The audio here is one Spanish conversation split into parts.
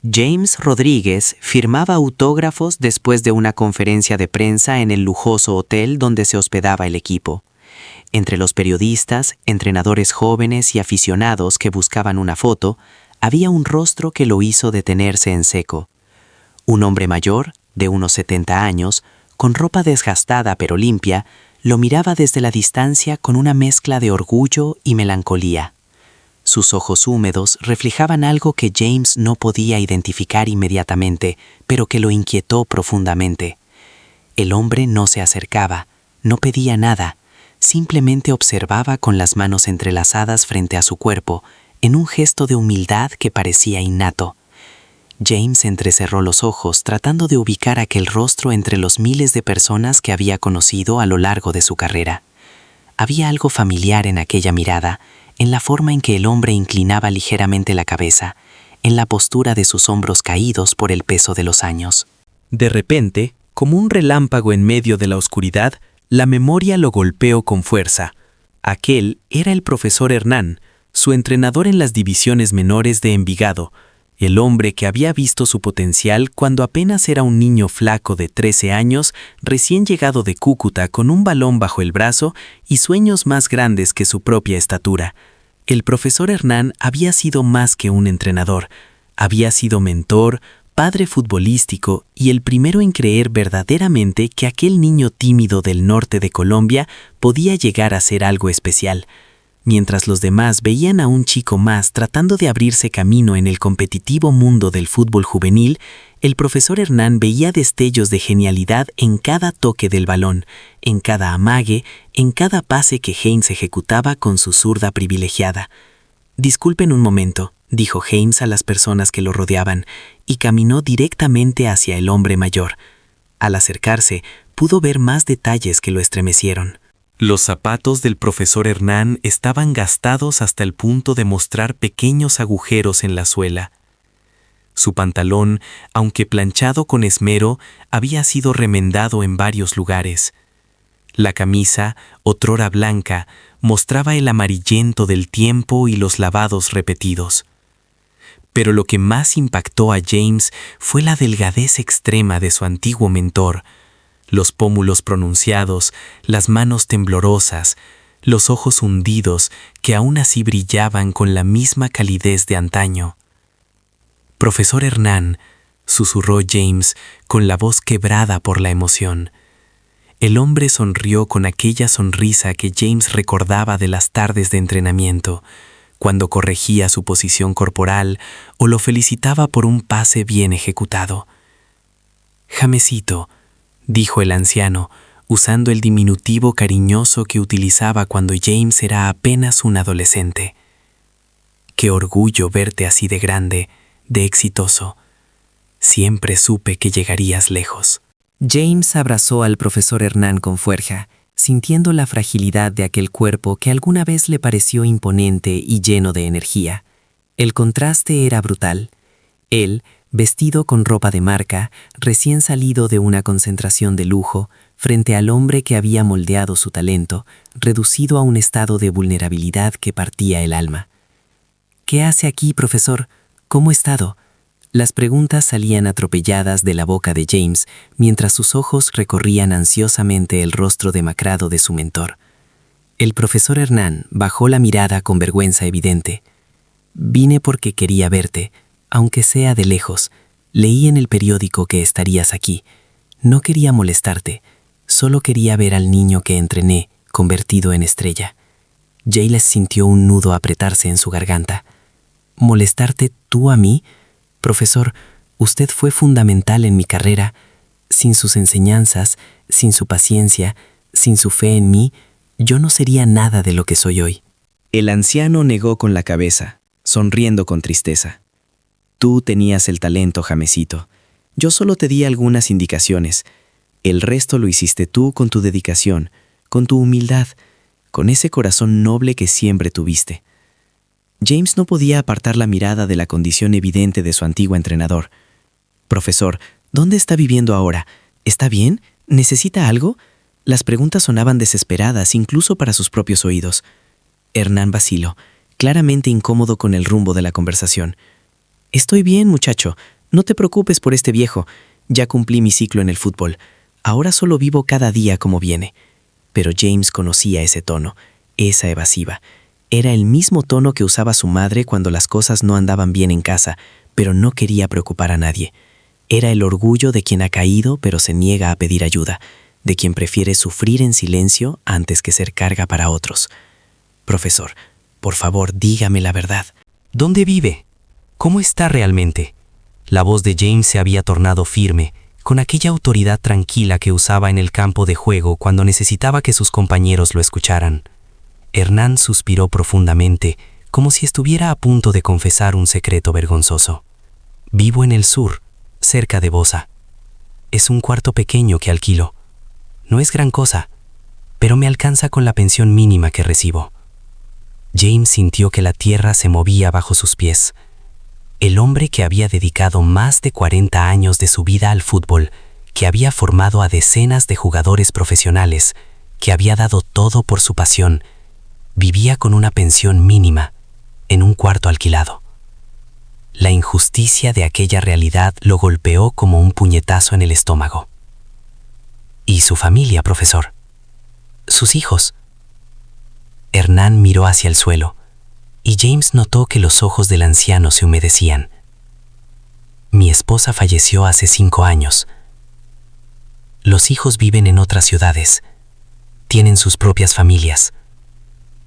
James Rodríguez firmaba autógrafos después de una conferencia de prensa en el lujoso hotel donde se hospedaba el equipo. Entre los periodistas, entrenadores jóvenes y aficionados que buscaban una foto, había un rostro que lo hizo detenerse en seco. Un hombre mayor, de unos 70 años, con ropa desgastada pero limpia, lo miraba desde la distancia con una mezcla de orgullo y melancolía. Sus ojos húmedos reflejaban algo que James no podía identificar inmediatamente, pero que lo inquietó profundamente. El hombre no se acercaba, no pedía nada, simplemente observaba con las manos entrelazadas frente a su cuerpo, en un gesto de humildad que parecía innato. James entrecerró los ojos tratando de ubicar aquel rostro entre los miles de personas que había conocido a lo largo de su carrera. Había algo familiar en aquella mirada, en la forma en que el hombre inclinaba ligeramente la cabeza, en la postura de sus hombros caídos por el peso de los años. De repente, como un relámpago en medio de la oscuridad, la memoria lo golpeó con fuerza. Aquel era el profesor Hernán, su entrenador en las divisiones menores de Envigado, el hombre que había visto su potencial cuando apenas era un niño flaco de 13 años, recién llegado de Cúcuta con un balón bajo el brazo y sueños más grandes que su propia estatura. El profesor Hernán había sido más que un entrenador, había sido mentor, padre futbolístico y el primero en creer verdaderamente que aquel niño tímido del norte de Colombia podía llegar a ser algo especial. Mientras los demás veían a un chico más tratando de abrirse camino en el competitivo mundo del fútbol juvenil, el profesor Hernán veía destellos de genialidad en cada toque del balón, en cada amague, en cada pase que James ejecutaba con su zurda privilegiada. «Disculpen un momento», dijo James a las personas que lo rodeaban, y caminó directamente hacia el hombre mayor. Al acercarse, pudo ver más detalles que lo estremecieron. Los zapatos del profesor Hernán estaban gastados hasta el punto de mostrar pequeños agujeros en la suela. Su pantalón, aunque planchado con esmero, había sido remendado en varios lugares. La camisa, otrora blanca, mostraba el amarillento del tiempo y los lavados repetidos. Pero lo que más impactó a James fue la delgadez extrema de su antiguo mentor, los pómulos pronunciados, las manos temblorosas, los ojos hundidos que aún así brillaban con la misma calidez de antaño. «Profesor Hernán», susurró James con la voz quebrada por la emoción. El hombre sonrió con aquella sonrisa que James recordaba de las tardes de entrenamiento, cuando corregía su posición corporal o lo felicitaba por un pase bien ejecutado. «Jamesito», dijo el anciano, usando el diminutivo cariñoso que utilizaba cuando James era apenas un adolescente. «Qué orgullo verte así de grande, de exitoso. Siempre supe que llegarías lejos». James abrazó al profesor Hernán con fuerza, sintiendo la fragilidad de aquel cuerpo que alguna vez le pareció imponente y lleno de energía. El contraste era brutal. Él, vestido con ropa de marca, recién salido de una concentración de lujo, frente al hombre que había moldeado su talento, reducido a un estado de vulnerabilidad que partía el alma. «¿Qué hace aquí, profesor? ¿Cómo ha estado?». Las preguntas salían atropelladas de la boca de James, mientras sus ojos recorrían ansiosamente el rostro demacrado de su mentor. El profesor Hernán bajó la mirada con vergüenza evidente. «Vine porque quería verte, aunque sea de lejos. Leí en el periódico que estarías aquí. No quería molestarte, solo quería ver al niño que entrené, convertido en estrella». Giles sintió un nudo apretarse en su garganta. «¿Molestarte tú a mí? Profesor, usted fue fundamental en mi carrera. Sin sus enseñanzas, sin su paciencia, sin su fe en mí, yo no sería nada de lo que soy hoy». El anciano negó con la cabeza, sonriendo con tristeza. «Tú tenías el talento, Jamesito. Yo solo te di algunas indicaciones. El resto lo hiciste tú con tu dedicación, con tu humildad, con ese corazón noble que siempre tuviste». James no podía apartar la mirada de la condición evidente de su antiguo entrenador. «Profesor, ¿dónde está viviendo ahora? ¿Está bien? ¿Necesita algo?». Las preguntas sonaban desesperadas incluso para sus propios oídos. Hernán vaciló, claramente incómodo con el rumbo de la conversación. Estoy bien, muchacho. No te preocupes por este viejo. Ya cumplí mi ciclo en el fútbol. Ahora solo vivo cada día como viene. Pero James conocía ese tono, esa evasiva. Era el mismo tono que usaba su madre cuando las cosas no andaban bien en casa, pero no quería preocupar a nadie. Era el orgullo de quien ha caído pero se niega a pedir ayuda, de quien prefiere sufrir en silencio antes que ser carga para otros. Profesor, por favor, dígame la verdad. ¿Dónde vive? ¿Cómo está realmente? La voz de James se había tornado firme, con aquella autoridad tranquila que usaba en el campo de juego cuando necesitaba que sus compañeros lo escucharan. Hernán suspiró profundamente, como si estuviera a punto de confesar un secreto vergonzoso. Vivo en el sur, cerca de Bosa. Es un cuarto pequeño que alquilo. No es gran cosa, pero me alcanza con la pensión mínima que recibo. James sintió que la tierra se movía bajo sus pies. El hombre que había dedicado más de 40 años de su vida al fútbol, que había formado a decenas de jugadores profesionales, que había dado todo por su pasión, vivía con una pensión mínima, en un cuarto alquilado. La injusticia de aquella realidad lo golpeó como un puñetazo en el estómago. ¿Y su familia, profesor? ¿Sus hijos? Hernán miró hacia el suelo, y James notó que los ojos del anciano se humedecían. Mi esposa falleció hace 5 años. Los hijos viven en otras ciudades. Tienen sus propias familias,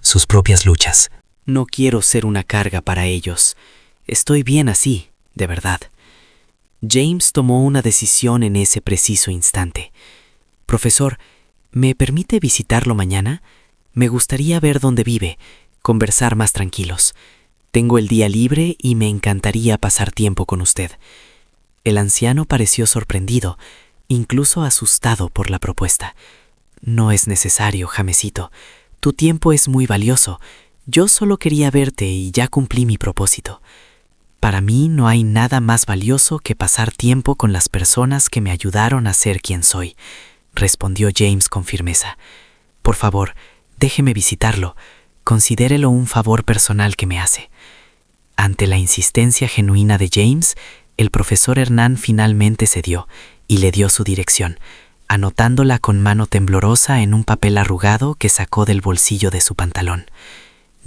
sus propias luchas. No quiero ser una carga para ellos. Estoy bien así, de verdad. James tomó una decisión en ese preciso instante. Profesor, ¿me permite visitarlo mañana? Me gustaría ver dónde vive, conversar más tranquilos. Tengo el día libre y me encantaría pasar tiempo con usted. El anciano pareció sorprendido, incluso asustado por la propuesta. No es necesario, Jamesito. Tu tiempo es muy valioso. Yo solo quería verte y ya cumplí mi propósito. Para mí no hay nada más valioso que pasar tiempo con las personas que me ayudaron a ser quien soy, respondió James con firmeza. Por favor, déjeme visitarlo. Considérelo un favor personal que me hace. Ante la insistencia genuina de James, el profesor Hernán finalmente cedió y le dio su dirección, anotándola con mano temblorosa en un papel arrugado que sacó del bolsillo de su pantalón.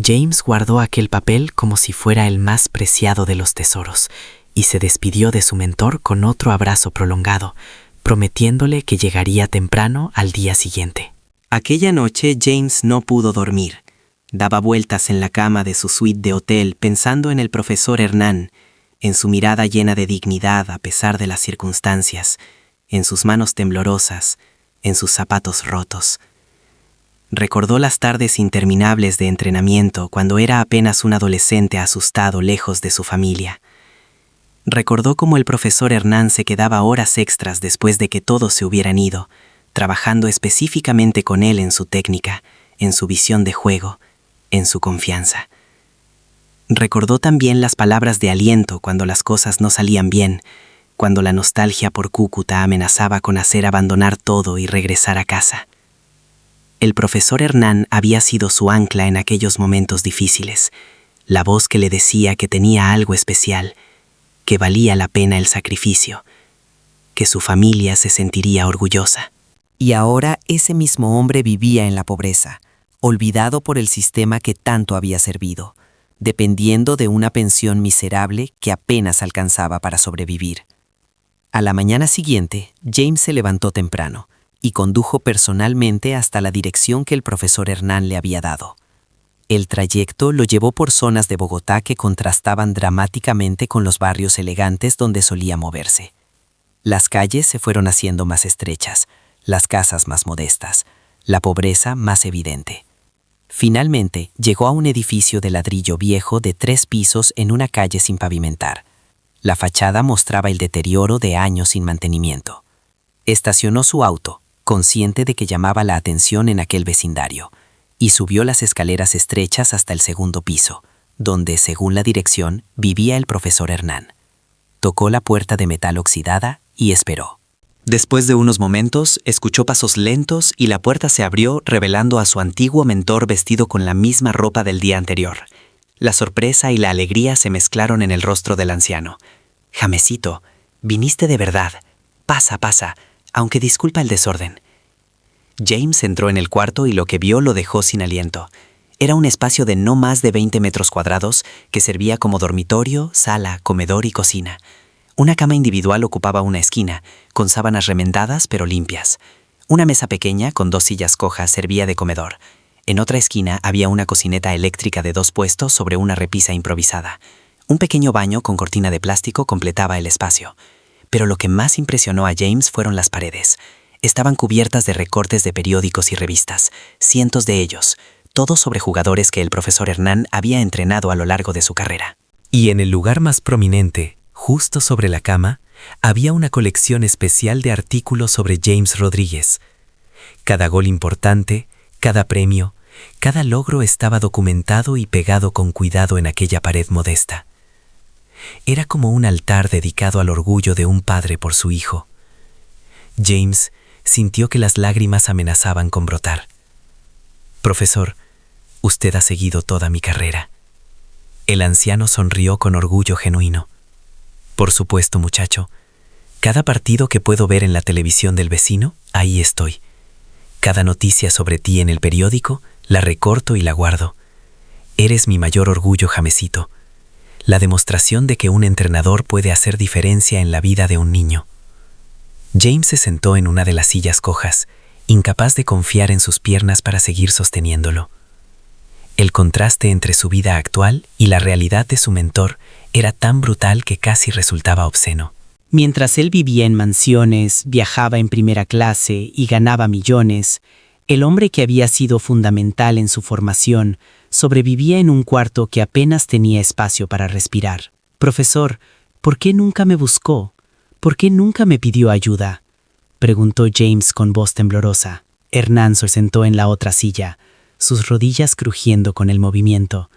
James guardó aquel papel como si fuera el más preciado de los tesoros y se despidió de su mentor con otro abrazo prolongado, prometiéndole que llegaría temprano al día siguiente. Aquella noche James no pudo dormir. Daba vueltas en la cama de su suite de hotel pensando en el profesor Hernán, en su mirada llena de dignidad a pesar de las circunstancias, en sus manos temblorosas, en sus zapatos rotos. Recordó las tardes interminables de entrenamiento cuando era apenas un adolescente asustado lejos de su familia. Recordó cómo el profesor Hernán se quedaba horas extras después de que todos se hubieran ido, trabajando específicamente con él en su técnica, en su visión de juego, en su confianza. Recordó también las palabras de aliento cuando las cosas no salían bien, cuando la nostalgia por Cúcuta amenazaba con hacer abandonar todo y regresar a casa. El profesor Hernán había sido su ancla en aquellos momentos difíciles, la voz que le decía que tenía algo especial, que valía la pena el sacrificio, que su familia se sentiría orgullosa. Y ahora ese mismo hombre vivía en la pobreza, olvidado por el sistema que tanto había servido, dependiendo de una pensión miserable que apenas alcanzaba para sobrevivir. A la mañana siguiente, James se levantó temprano y condujo personalmente hasta la dirección que el profesor Hernán le había dado. El trayecto lo llevó por zonas de Bogotá que contrastaban dramáticamente con los barrios elegantes donde solía moverse. Las calles se fueron haciendo más estrechas, las casas más modestas, la pobreza más evidente. Finalmente, llegó a un edificio de ladrillo viejo de 3 pisos en una calle sin pavimentar. La fachada mostraba el deterioro de años sin mantenimiento. Estacionó su auto, consciente de que llamaba la atención en aquel vecindario, y subió las escaleras estrechas hasta el 2º piso, donde, según la dirección, vivía el profesor Hernán. Tocó la puerta de metal oxidada y esperó. Después de unos momentos, escuchó pasos lentos y la puerta se abrió revelando a su antiguo mentor vestido con la misma ropa del día anterior. La sorpresa y la alegría se mezclaron en el rostro del anciano. Jamesito, viniste de verdad. Pasa, pasa, aunque disculpa el desorden. James entró en el cuarto y lo que vio lo dejó sin aliento. Era un espacio de no más de 20 metros cuadrados que servía como dormitorio, sala, comedor y cocina. Una cama individual ocupaba una esquina, con sábanas remendadas pero limpias. Una mesa pequeña con 2 sillas cojas servía de comedor. En otra esquina había una cocineta eléctrica de 2 puestos sobre una repisa improvisada. Un pequeño baño con cortina de plástico completaba el espacio. Pero lo que más impresionó a James fueron las paredes. Estaban cubiertas de recortes de periódicos y revistas, cientos de ellos, todos sobre jugadores que el profesor Hernán había entrenado a lo largo de su carrera. Y en el lugar más prominente, justo sobre la cama, había una colección especial de artículos sobre James Rodríguez. Cada gol importante, cada premio, cada logro estaba documentado y pegado con cuidado en aquella pared modesta. Era como un altar dedicado al orgullo de un padre por su hijo. James sintió que las lágrimas amenazaban con brotar. «Profesor, usted ha seguido toda mi carrera». El anciano sonrió con orgullo genuino. «Por supuesto, muchacho. Cada partido que puedo ver en la televisión del vecino, ahí estoy. Cada noticia sobre ti en el periódico, la recorto y la guardo. Eres mi mayor orgullo, Jamesito. La demostración de que un entrenador puede hacer diferencia en la vida de un niño». James se sentó en una de las sillas cojas, incapaz de confiar en sus piernas para seguir sosteniéndolo. El contraste entre su vida actual y la realidad de su mentor era tan brutal que casi resultaba obsceno. Mientras él vivía en mansiones, viajaba en primera clase y ganaba millones, el hombre que había sido fundamental en su formación sobrevivía en un cuarto que apenas tenía espacio para respirar. «Profesor, ¿por qué nunca me buscó? ¿Por qué nunca me pidió ayuda?», preguntó James con voz temblorosa. Hernán se sentó en la otra silla, sus rodillas crujiendo con el movimiento.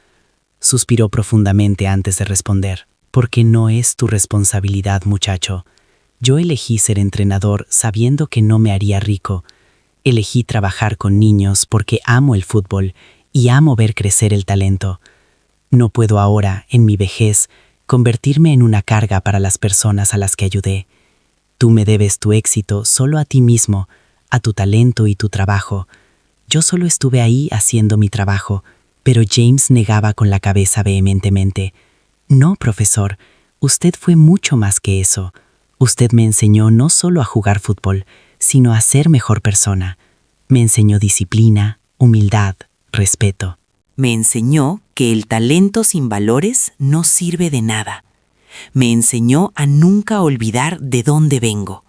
Suspiró profundamente antes de responder. «Porque no es tu responsabilidad, muchacho. Yo elegí ser entrenador sabiendo que no me haría rico. Elegí trabajar con niños porque amo el fútbol y amo ver crecer el talento. No puedo ahora, en mi vejez, convertirme en una carga para las personas a las que ayudé. Tú me debes tu éxito solo a ti mismo, a tu talento y tu trabajo. Yo solo estuve ahí haciendo mi trabajo», pero James negaba con la cabeza vehementemente. «No, profesor, usted fue mucho más que eso. Usted me enseñó no solo a jugar fútbol, sino a ser mejor persona. Me enseñó disciplina, humildad, respeto. Me enseñó que el talento sin valores no sirve de nada. Me enseñó a nunca olvidar de dónde vengo.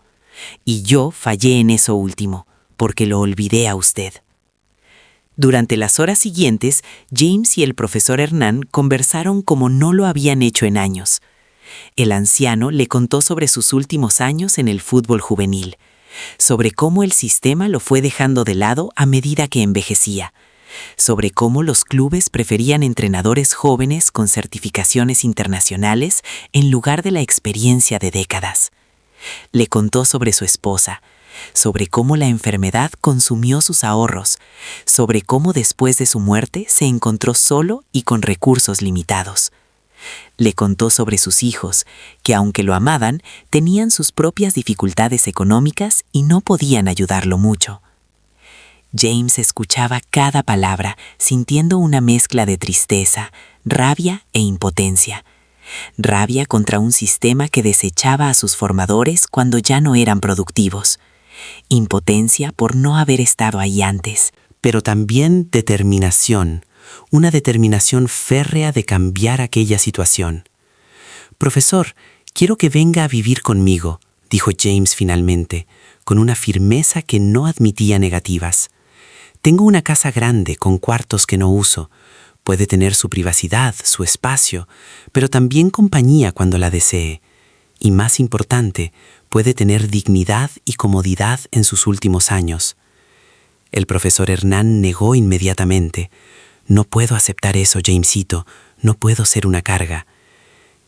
Y yo fallé en eso último, porque lo olvidé a usted». Durante las horas siguientes, James y el profesor Hernán conversaron como no lo habían hecho en años. El anciano le contó sobre sus últimos años en el fútbol juvenil, sobre cómo el sistema lo fue dejando de lado a medida que envejecía, sobre cómo los clubes preferían entrenadores jóvenes con certificaciones internacionales en lugar de la experiencia de décadas. Le contó sobre su esposa, sobre cómo la enfermedad consumió sus ahorros, sobre cómo después de su muerte se encontró solo y con recursos limitados. Le contó sobre sus hijos, que aunque lo amaban, tenían sus propias dificultades económicas y no podían ayudarlo mucho. James escuchaba cada palabra, sintiendo una mezcla de tristeza, rabia e impotencia. Rabia contra un sistema que desechaba a sus formadores cuando ya no eran productivos. Impotencia por no haber estado ahí antes. Pero también determinación, una determinación férrea de cambiar aquella situación. «Profesor, quiero que venga a vivir conmigo», dijo James finalmente, con una firmeza que no admitía negativas. «Tengo una casa grande con cuartos que no uso. Puede tener su privacidad, su espacio, pero también compañía cuando la desee. Y más importante, puede tener dignidad y comodidad en sus últimos años». El profesor Hernán negó inmediatamente. «No puedo aceptar eso, Jamesito. No puedo ser una carga».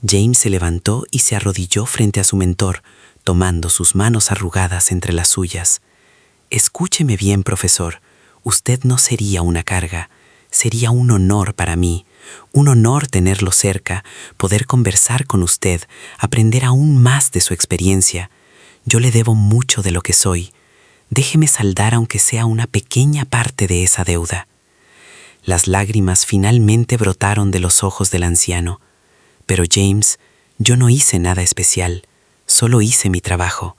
James se levantó y se arrodilló frente a su mentor, tomando sus manos arrugadas entre las suyas. «Escúcheme bien, profesor. Usted no sería una carga. Sería un honor para mí, un honor tenerlo cerca, poder conversar con usted, aprender aún más de su experiencia. Yo le debo mucho de lo que soy. Déjeme saldar aunque sea una pequeña parte de esa deuda. Las lágrimas finalmente brotaron de los ojos del anciano. Pero James, yo no hice nada especial, solo hice mi trabajo.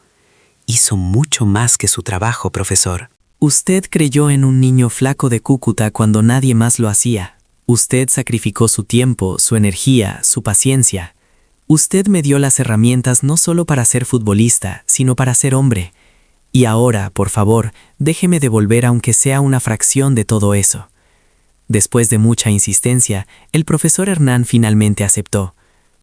Hizo mucho más que su trabajo, profesor. Usted creyó en un niño flaco de Cúcuta cuando nadie más lo hacía. Usted sacrificó su tiempo, su energía, su paciencia. Usted me dio las herramientas no solo para ser futbolista, sino para ser hombre. Y ahora, por favor, déjeme devolver aunque sea una fracción de todo eso. Después de mucha insistencia, el profesor Hernán finalmente aceptó.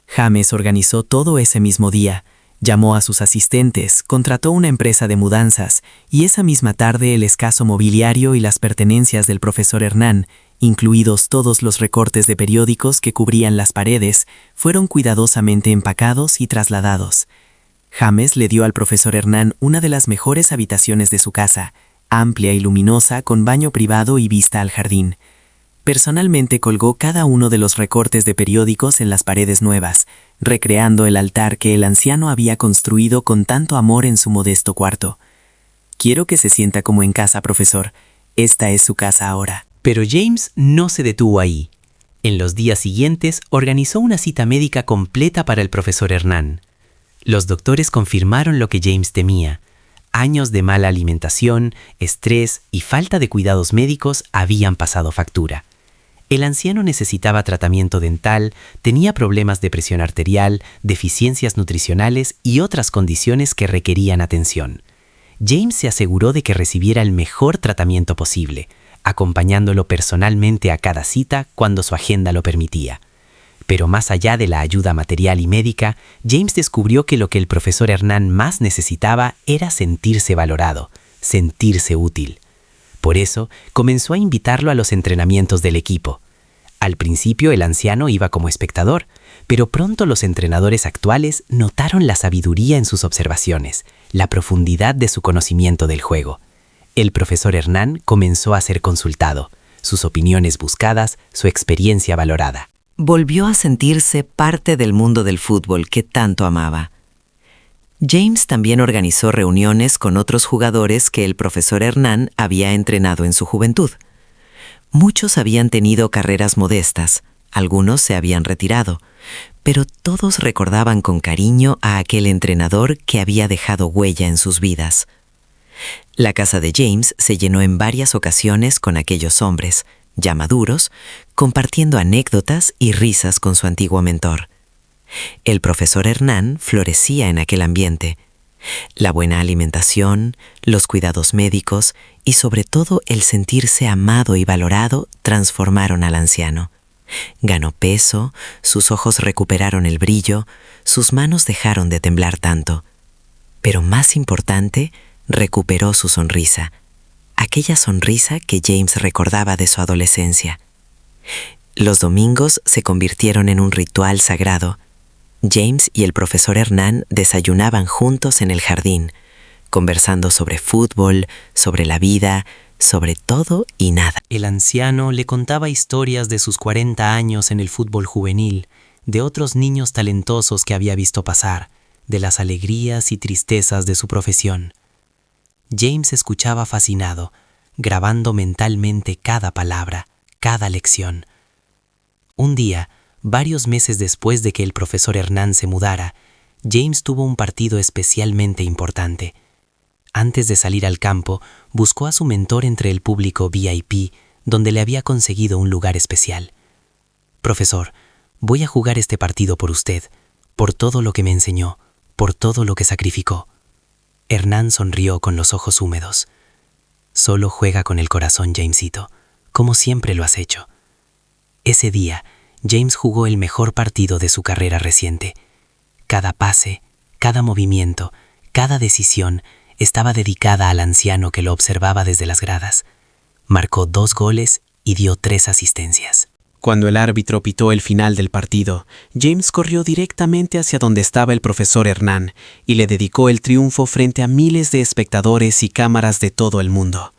James organizó todo ese mismo día. Llamó a sus asistentes, contrató una empresa de mudanzas y esa misma tarde el escaso mobiliario y las pertenencias del profesor Hernán, incluidos todos los recortes de periódicos que cubrían las paredes, fueron cuidadosamente empacados y trasladados. James le dio al profesor Hernán una de las mejores habitaciones de su casa, amplia y luminosa con baño privado y vista al jardín. Personalmente colgó cada uno de los recortes de periódicos en las paredes nuevas, recreando el altar que el anciano había construido con tanto amor en su modesto cuarto. Quiero que se sienta como en casa, profesor. Esta es su casa ahora. Pero James no se detuvo ahí. En los días siguientes organizó una cita médica completa para el profesor Hernán. Los doctores confirmaron lo que James temía. Años de mala alimentación, estrés y falta de cuidados médicos habían pasado factura. El anciano necesitaba tratamiento dental, tenía problemas de presión arterial, deficiencias nutricionales y otras condiciones que requerían atención. James se aseguró de que recibiera el mejor tratamiento posible, acompañándolo personalmente a cada cita cuando su agenda lo permitía. Pero más allá de la ayuda material y médica, James descubrió que lo que el profesor Hernán más necesitaba era sentirse valorado, sentirse útil. Por eso, comenzó a invitarlo a los entrenamientos del equipo. Al principio el anciano iba como espectador, pero pronto los entrenadores actuales notaron la sabiduría en sus observaciones, la profundidad de su conocimiento del juego. El profesor Hernán comenzó a ser consultado, sus opiniones buscadas, su experiencia valorada. Volvió a sentirse parte del mundo del fútbol que tanto amaba. James también organizó reuniones con otros jugadores que el profesor Hernán había entrenado en su juventud. Muchos habían tenido carreras modestas, algunos se habían retirado, pero todos recordaban con cariño a aquel entrenador que había dejado huella en sus vidas. La casa de James se llenó en varias ocasiones con aquellos hombres, ya maduros, compartiendo anécdotas y risas con su antiguo mentor. El profesor Hernán florecía en aquel ambiente. La buena alimentación, los cuidados médicos y sobre todo el sentirse amado y valorado transformaron al anciano. Ganó peso, sus ojos recuperaron el brillo, sus manos dejaron de temblar tanto. Pero más importante, recuperó su sonrisa, aquella sonrisa que James recordaba de su adolescencia. Los domingos se convirtieron en un ritual sagrado. James y el profesor Hernán desayunaban juntos en el jardín, conversando sobre fútbol, sobre la vida, sobre todo y nada. El anciano le contaba historias de sus 40 años en el fútbol juvenil, de otros niños talentosos que había visto pasar, de las alegrías y tristezas de su profesión. James escuchaba fascinado, grabando mentalmente cada palabra, cada lección. Un día, varios meses después de que el profesor Hernán se mudara, James tuvo un partido especialmente importante. Antes de salir al campo, buscó a su mentor entre el público VIP, donde le había conseguido un lugar especial. «Profesor, voy a jugar este partido por usted, por todo lo que me enseñó, por todo lo que sacrificó». Hernán sonrió con los ojos húmedos. «Solo juega con el corazón, Jamesito, como siempre lo has hecho». Ese día, James jugó el mejor partido de su carrera reciente. Cada pase, cada movimiento, cada decisión estaba dedicada al anciano que lo observaba desde las gradas. Marcó 2 goles y dio 3 asistencias. Cuando el árbitro pitó el final del partido, James corrió directamente hacia donde estaba el profesor Hernán y le dedicó el triunfo frente a miles de espectadores y cámaras de todo el mundo.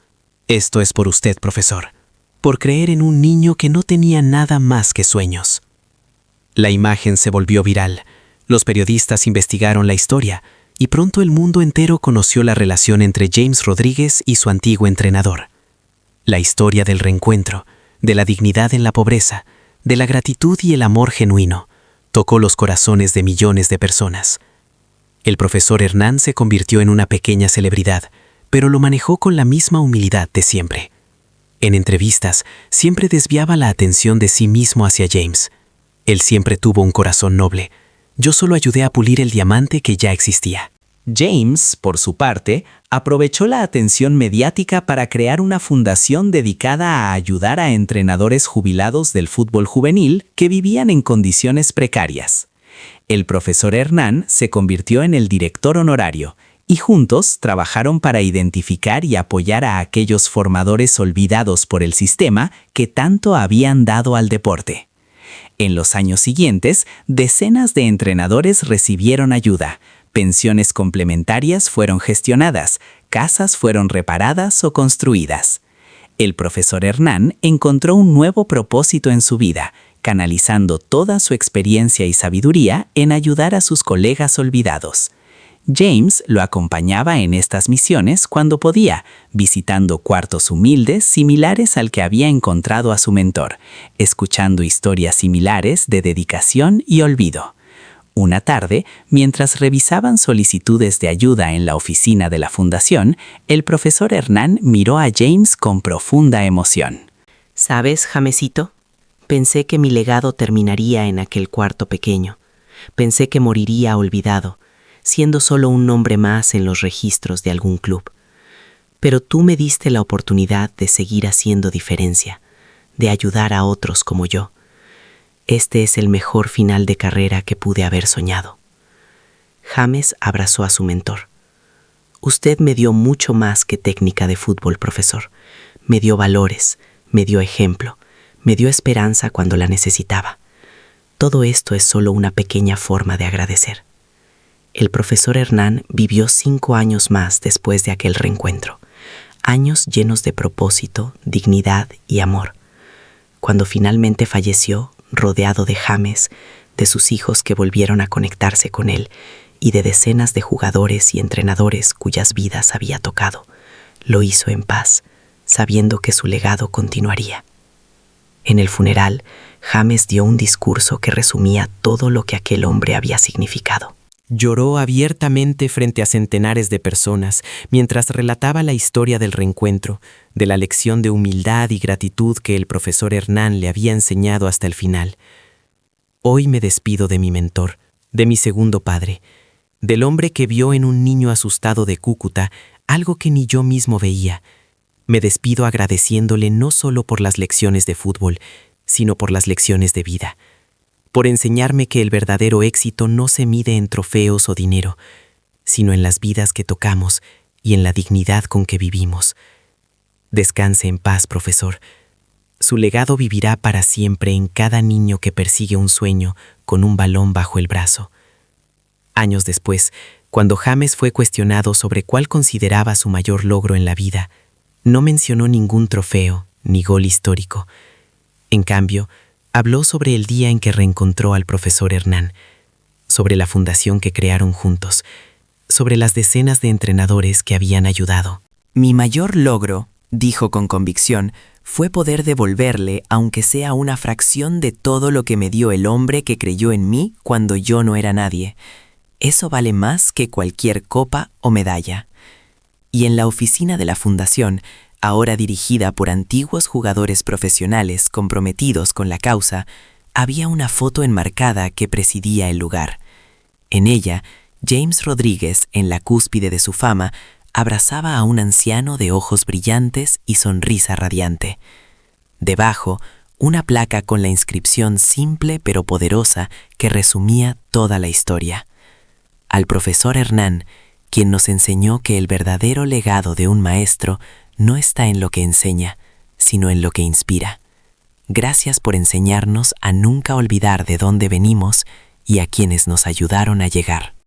«Esto es por usted, profesor. por creer en un niño que no tenía nada más que sueños. La imagen se volvió viral. Los periodistas investigaron la historia y pronto el mundo entero conoció la relación entre James Rodríguez y su antiguo entrenador. La historia del reencuentro, de la dignidad en la pobreza, de la gratitud y el amor genuino, tocó los corazones de millones de personas. El profesor Hernán se convirtió en una pequeña celebridad, pero lo manejó con la misma humildad de siempre. En entrevistas, siempre desviaba la atención de sí mismo hacia James. Él siempre tuvo un corazón noble. Yo solo ayudé a pulir el diamante que ya existía. James, por su parte, aprovechó la atención mediática para crear una fundación dedicada a ayudar a entrenadores jubilados del fútbol juvenil que vivían en condiciones precarias. El profesor Hernán se convirtió en el director honorario y juntos trabajaron para identificar y apoyar a aquellos formadores olvidados por el sistema que tanto habían dado al deporte. En los años siguientes, decenas de entrenadores recibieron ayuda, pensiones complementarias fueron gestionadas, casas fueron reparadas o construidas. El profesor Hernán encontró un nuevo propósito en su vida, canalizando toda su experiencia y sabiduría en ayudar a sus colegas olvidados. James lo acompañaba en estas misiones cuando podía, visitando cuartos humildes similares al que había encontrado a su mentor, escuchando historias similares de dedicación y olvido. Una tarde, mientras revisaban solicitudes de ayuda en la oficina de la fundación, el profesor Hernán miró a James con profunda emoción. ¿Sabes, Jamesito? Pensé que mi legado terminaría en aquel cuarto pequeño. Pensé que moriría olvidado, siendo solo un nombre más en los registros de algún club. Pero tú me diste la oportunidad de seguir haciendo diferencia, de ayudar a otros como yo. Este es el mejor final de carrera que pude haber soñado. James abrazó a su mentor. Usted me dio mucho más que técnica de fútbol, profesor. Me dio valores, me dio ejemplo, me dio esperanza cuando la necesitaba. Todo esto es solo una pequeña forma de agradecer. El profesor Hernán vivió 5 años más después de aquel reencuentro. Años llenos de propósito, dignidad y amor. Cuando finalmente falleció, rodeado de James, de sus hijos que volvieron a conectarse con él y de decenas de jugadores y entrenadores cuyas vidas había tocado, lo hizo en paz, sabiendo que su legado continuaría. En el funeral, James dio un discurso que resumía todo lo que aquel hombre había significado. Lloró abiertamente frente a centenares de personas mientras relataba la historia del reencuentro, de la lección de humildad y gratitud que el profesor Hernán le había enseñado hasta el final. Hoy me despido de mi mentor, de mi segundo padre, del hombre que vio en un niño asustado de Cúcuta algo que ni yo mismo veía. Me despido agradeciéndole no solo por las lecciones de fútbol, sino por las lecciones de vida. Por enseñarme que el verdadero éxito no se mide en trofeos o dinero, sino en las vidas que tocamos y en la dignidad con que vivimos. Descanse en paz, profesor. Su legado vivirá para siempre en cada niño que persigue un sueño con un balón bajo el brazo. Años después, cuando James fue cuestionado sobre cuál consideraba su mayor logro en la vida, no mencionó ningún trofeo ni gol histórico. En cambio, habló sobre el día en que reencontró al profesor Hernán, sobre la fundación que crearon juntos, sobre las decenas de entrenadores que habían ayudado. Mi mayor logro, dijo con convicción, fue poder devolverle, aunque sea una fracción de todo lo que me dio el hombre que creyó en mí cuando yo no era nadie. Eso vale más que cualquier copa o medalla. Y en la oficina de la fundación, ahora dirigida por antiguos jugadores profesionales comprometidos con la causa, había una foto enmarcada que presidía el lugar. En ella, James Rodríguez, en la cúspide de su fama, abrazaba a un anciano de ojos brillantes y sonrisa radiante. Debajo, una placa con la inscripción simple pero poderosa que resumía toda la historia. Al profesor Hernán, quien nos enseñó que el verdadero legado de un maestro no está en lo que enseña, sino en lo que inspira. Gracias por enseñarnos a nunca olvidar de dónde venimos y a quienes nos ayudaron a llegar.